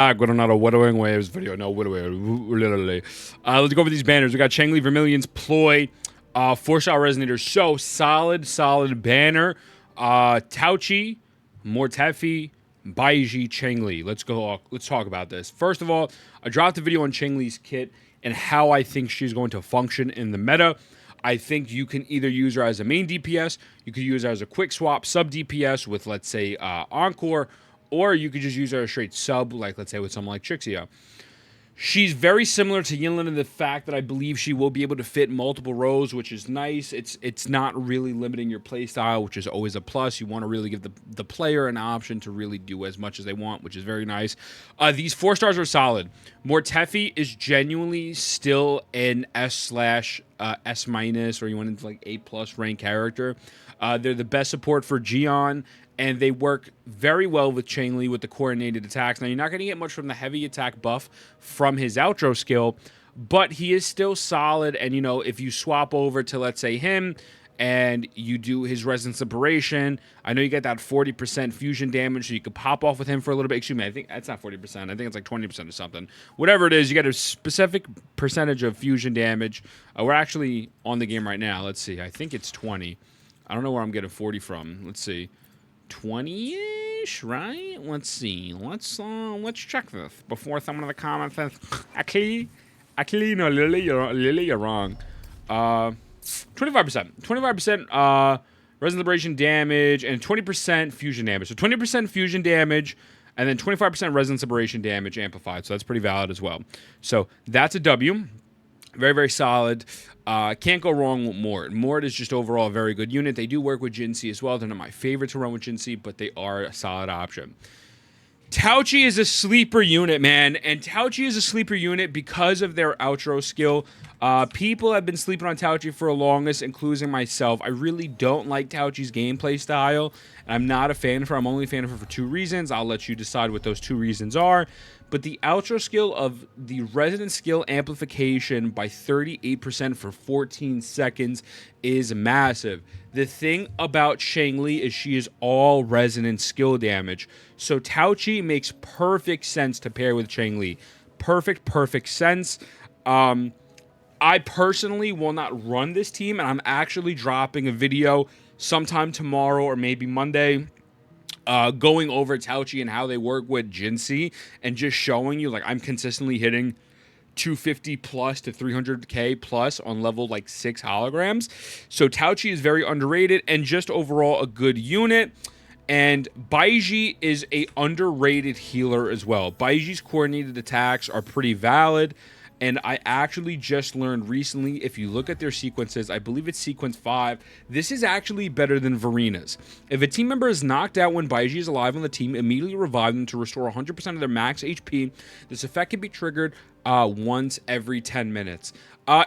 With another Wuthering Waves video. No, literally. Let's go over these banners. We got Changli, Vermilion's Ploy, 4-star Resonator. So, solid banner. Tauchi, Mortefi, Baiji, Changli. Let's talk about this. First of all, I dropped a video on Changli's kit and how I think she's going to function in the meta. I think you can either use her as a main DPS, you could use her as a quick swap sub DPS with, let's say, Encore, or you could just use her as a straight sub, like, let's say, with someone like Trixia. She's very similar to Yinlin in the fact that I believe she will be able to fit multiple rows, which is nice. It's not really limiting your playstyle, which is always a plus. You want to really give the player an option to really do as much as they want, which is very nice. These 4 stars are solid. Mortefi is genuinely still an S/S minus, or you want into like A+ rank character. They're the best support for Gion, and they work very well with Changli with the coordinated attacks. Now, you're not going to get much from the heavy attack buff from his outro skill, but he is still solid. And, you know, if you swap over to, let's say, him and you do his Resonant Separation, I know you get that 40% fusion damage, so you could pop off with him for a little bit. Excuse me, I think that's not 40%. I think it's like 20% or something. Whatever it is, you get a specific percentage of fusion damage. We're actually on the game right now. Let's see. I think it's 20. I don't know where I'm getting 40 from. Let's see. 20-ish, right? Let's see. Let's check this before someone in the comments says, actually, no, Lily, you're wrong. 25%. 25% Resonant Liberation damage and 20% fusion damage. So 20% fusion damage and then 25% Resonant Separation damage amplified. So that's pretty valid as well. So that's a W. Very, very solid. Can't go wrong with Mort. Mort is just overall a very good unit. They do work with Jin C as well. They're not my favorite to run with Jin C, but they are a solid option. Tauchi is a sleeper unit, man. And Tauchi is a sleeper unit because of their outro skill. People have been sleeping on Tauchi for the longest, including myself. I really don't like Tauchi's gameplay style. And I'm not a fan of her. I'm only a fan of her for 2 reasons. I'll let you decide what those 2 reasons are. But the outro skill of the resonant skill amplification by 38% for 14 seconds is massive. The thing about Changli is she is all resonant skill damage. So Tauchi makes perfect sense to pair with Changli. Perfect sense. I personally will not run this team, and I'm actually dropping a video sometime tomorrow or maybe Monday going over Tauchi and how they work with Jin C and just showing you, like, I'm consistently hitting 250 plus to 300k plus on level like 6 holograms. So Tauchi is very underrated and just overall a good unit. And Baiji is a underrated healer as well. Baiji's coordinated attacks are pretty valid. And I actually just learned recently, if you look at their sequences, I believe it's sequence 5, this is actually better than Verina's. If a team member is knocked out when Baiji is alive on the team, immediately revive them to restore 100% of their max HP. This effect can be triggered once every 10 minutes.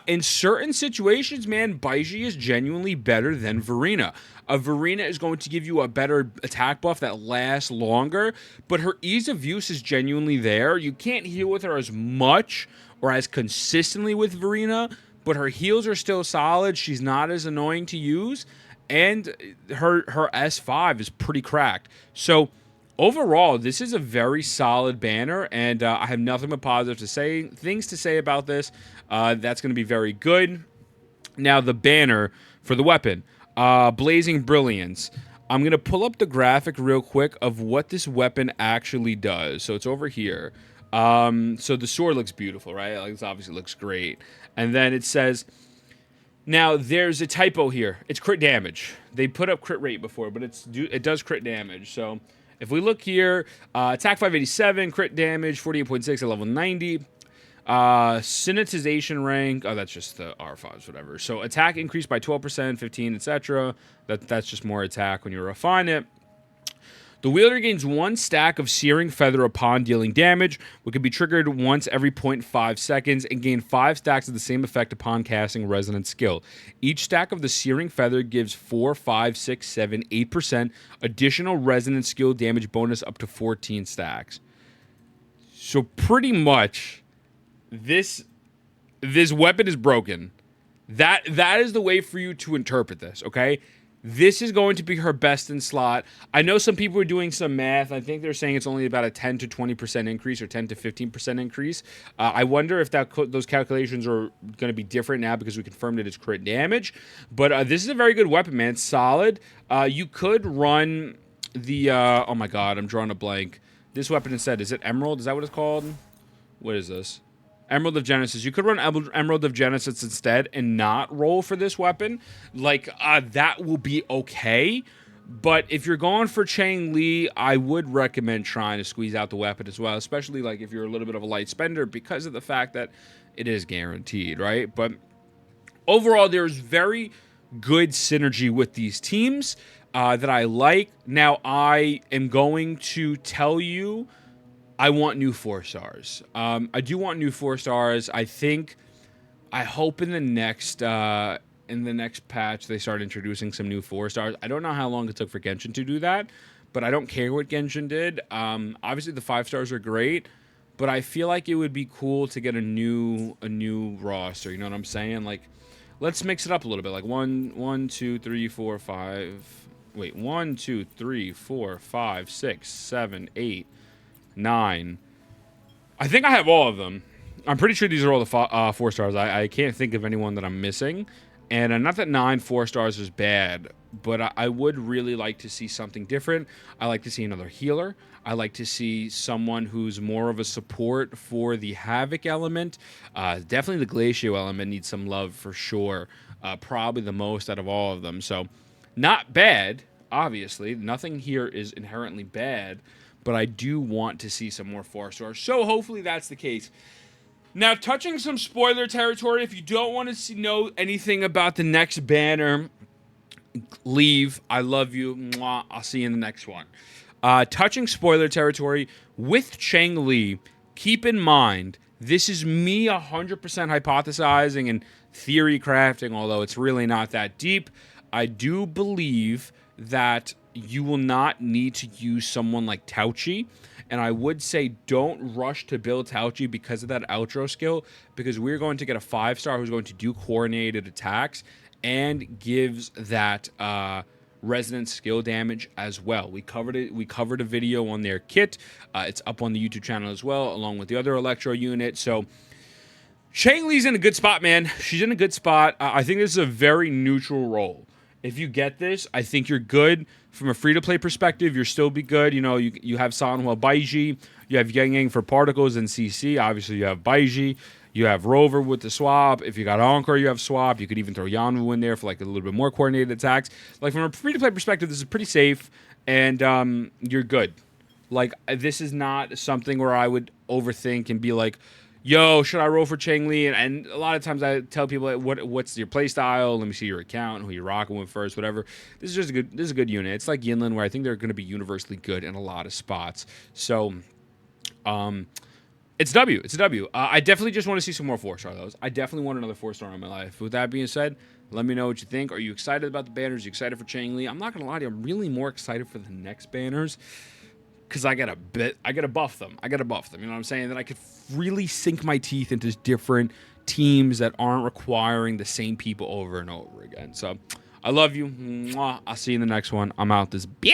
In certain situations, man, Baiji is genuinely better than Verina. Verina is going to give you a better attack buff that lasts longer, but her ease of use is genuinely there. You can't heal with her as much or as consistently with Verina, but her heals are still solid. She's not as annoying to use, and her S5 is pretty cracked. So overall, this is a very solid banner, and I have nothing but positive things to say about this. That's going to be very good. Now, the banner for the weapon, Blazing Brilliance. I'm going to pull up the graphic real quick of what this weapon actually does. So it's over here. So the sword looks beautiful, right? Like, this obviously looks great. And then it says, now there's a typo here. It's crit damage. They put up crit rate before, but it does crit damage. So if we look here, attack 587, crit damage 48.6 at level 90. Synetization rank, that's just the R5s, whatever. So attack increased by 12%, 15, etc. That's just more attack when you refine it. The wielder gains 1 stack of Searing Feather upon dealing damage, which can be triggered once every 0.5 seconds, and gain 5 stacks of the same effect upon casting Resonant Skill. Each stack of the Searing Feather gives 4, 5, 6, 7, 8% additional Resonant Skill damage bonus up to 14 stacks. So pretty much, this weapon is broken. That is the way for you to interpret this, okay? This is going to be her best in slot. I know some people are doing some math. I think they're saying it's only about a 10 to 20% increase or 10 to 15% increase. I wonder if those calculations are going to be different now because we confirmed that it's crit damage. But this is a very good weapon, man. It's solid. You could run the... oh my god, I'm drawing a blank. This weapon instead, is it Emerald? Is that what it's called? What is this? Emerald of Genesis. You could run Emerald of Genesis instead and not roll for this weapon. Like, that will be okay. But if you're going for Changli, I would recommend trying to squeeze out the weapon as well, especially like if you're a little bit of a light spender because of the fact that it is guaranteed, right? But overall, there's very good synergy with these teams that I like. Now, I am going to tell you I want new 4-stars. I do want new 4-stars. I hope in the next patch they start introducing some new 4-stars. I don't know how long it took for Genshin to do that, but I don't care what Genshin did. Obviously the 5-stars are great, but I feel like it would be cool to get a new roster. You know what I'm saying? Like, let's mix it up a little bit. Like 1, 2, 3, 4, 5. Wait, 1, 2, 3, 4, 5, 6, 7, 8. 9. I think I have all of them. I'm pretty sure these are all the 4-stars. I can't think of anyone that I'm missing. And not that 9 4-stars is bad, but I would really like to see something different. I like to see another healer. I like to see someone who's more of a support for the Havoc element. Definitely the Glacio element needs some love for sure. Probably the most out of all of them. So, not bad, obviously. Nothing here is inherently bad. But I do want to see some more 4-stars. So hopefully that's the case. Now, touching some spoiler territory, if you don't want to know anything about the next banner, leave. I love you. Mwah. I'll see you in the next one. Touching spoiler territory, with Changli, keep in mind, this is me 100% hypothesizing and theory crafting, although it's really not that deep. I do believe that you will not need to use someone like Tauchi. And I would say don't rush to build Tauchi because of that outro skill, because we're going to get a 5-star who's going to do coordinated attacks and gives that resonance skill damage as well. We covered it. We covered a video on their kit. It's up on the YouTube channel as well, along with the other Electro unit. So Changli's in a good spot, man. She's in a good spot. I think this is a very neutral role. If you get this, I think you're good. From a free-to-play perspective, you'll still be good. You know, you have Sanhua Baiji. You have Yang Yang for Particles and CC. Obviously, you have Baiji. You have Rover with the swap. If you got Encore, you have swap. You could even throw Yanwu in there for like a little bit more coordinated attacks. Like, from a free-to-play perspective, this is pretty safe, and you're good. Like, this is not something where I would overthink and be like, yo, should I roll for Changli? And a lot of times I tell people, what's your play style? Let me see your account, who you're rocking with first, whatever. This is a good unit. It's like Yinlin, where I think they're going to be universally good in a lot of spots. So, it's W. It's a W. I definitely just want to see some more 4-star those. I definitely want another 4-star in my life. With that being said, let me know what you think. Are you excited about the banners? Are you excited for Changli? I'm not going to lie to you. I'm really more excited for the next banners, because I gotta buff them. You know what I'm saying? That I could really sink my teeth into different teams that aren't requiring the same people over and over again. So I love you. Mwah. I'll see you in the next one. I'm out this bitch.